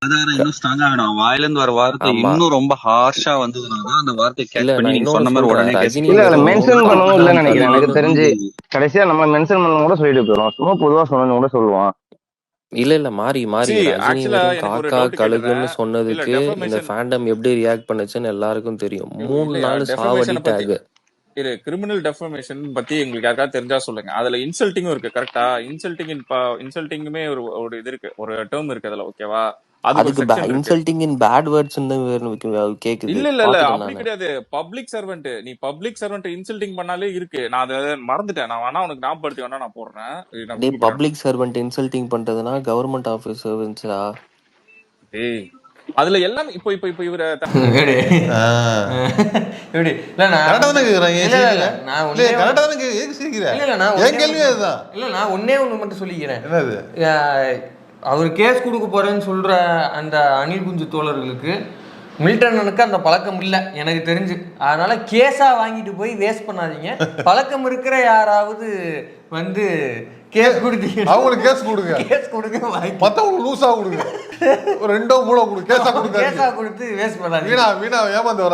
ஆதாரம் இன்னும் ஸ்ட்ராங்கா வேணும். வாயில இருந்து வர வார்த்தை ஆமா இன்னும் ரொம்ப ஹார்ஷா வந்ததுனாதான் அந்த வார்த்தையை இல்ல கேட்ச் பண்ணி நான் நீங்க இன்னொன்னு சொன்ன மாதிரி சொல்றேன். உடனே கேட்ச் ரஜினி இல்ல அதுல பண்ணி வெறும் மென்ஷன் பண்ணவும் இல்லைன்னு பாப்புலர் நினைக்கிறேன். எனக்கு கலைஞர். தெரிஞ்சு கடைசியா நம்ம மென்ஷன் பண்ணணும் கூட சொல்லிட்டு போயிடும். சும்மா பொதுவா சொன்னது கூட சொல்லுவான். இல்ல மாறி ரஜினி ஆக்சுவலா வெறும் எனக்கு ஒரு காக்கா டவுட் கேட்டுறேன். கழுகுன்னு இல்ல சொன்னதுக்கு இந்த டெஃபமேஷன் ஃபேண்டம் எப்படி ரியாக்ட் பண்ணுச்சுன்னு எல்லாருக்கும் தெரியும். 3 இல்லையா, நாள் சாவடி டெஃபமேஷனை பத்தி டேக். இது கிரிமினல் டெஃபமேஷன் பத்தி எங்களுக்கு யாருக்காவது தெரிஞ்சா சொல்லுங்க. அதுல இன்சல்ட்டிங்கும் இருக்கு. கரெக்டா? இன்சல்ட்டிங்குமே ஒரு ஒரு இது இருக்கு, ஒரு டேர்ம் இருக்கு அதுல. ஓகேவா? அதுக்கு ஒரு அதுக்கு செக்ஷன் இருக்கு. இன்சல்டிங் இன் பேட் வேர்ட்ஸ் கேக்குது. இல்ல பாத்துட்டேன் அப்படி நானு. கிடையாது. பப்ளிக் சர்வெண்ட், நீ பப்ளிக் சர்வெண்ட் இன்சல்ட்டிங் பண்ணாலே இருக்கு. நான் அதை மறந்துட்டேன். நான் வேணா உனக்கு ஞாபகப்படுத்தி வேணா நான் போடுறேன். நான் டே கூகுள் பப்ளிக் சர்வெண்ட் இன்சல்டிங் பண்றதுனா கவர்மெண்ட் ஆபீஸ் சர்வெண்ட்ஸா? ஏய் அதுல எல்லாம் இப்போ இப்போ இப்போ இவர எப்படி எப்படி இல்ல நான் கரெக்டா தானே கேக்குறேன். இல்ல இல்ல நான் ஒண்ணே கரெக்டா தானே ஏன் சிரிக்கிற? இல்ல இல்ல நான் என் கேள்வி அதுதான். இல்ல நான் ஒண்ணே ஒண்ணு மட்டும் சொல்லிக்கிறேன். என்னது? அவர் கேஸ் கொடுக்க போறேன்னு சொல்ற அந்த அணில் குஞ்சு தோழர்களுக்கு மில்டனுக்கு அந்த பழக்கம் இல்லை எனக்கு தெரிஞ்சு. அதனால கேஸா வாங்கிட்டு போய் வேஸ்ட் பண்ணாதீங்க. பழக்கம் இருக்கிற யாராவது வந்து கேஸ் கொடுத்தீங்க, அவங்களுக்கு கேஸ் கொடுங்க. கேஸ் கொடுங்க, மத்தவங்களுக்கு லூசா கொடுங்க. ஒரு 2 3 கேஸா கொடுங்க. கேஸா கொடுத்து வேஸ்ட் பண்ணாதீங்க. வீணா ஏமாந்து வர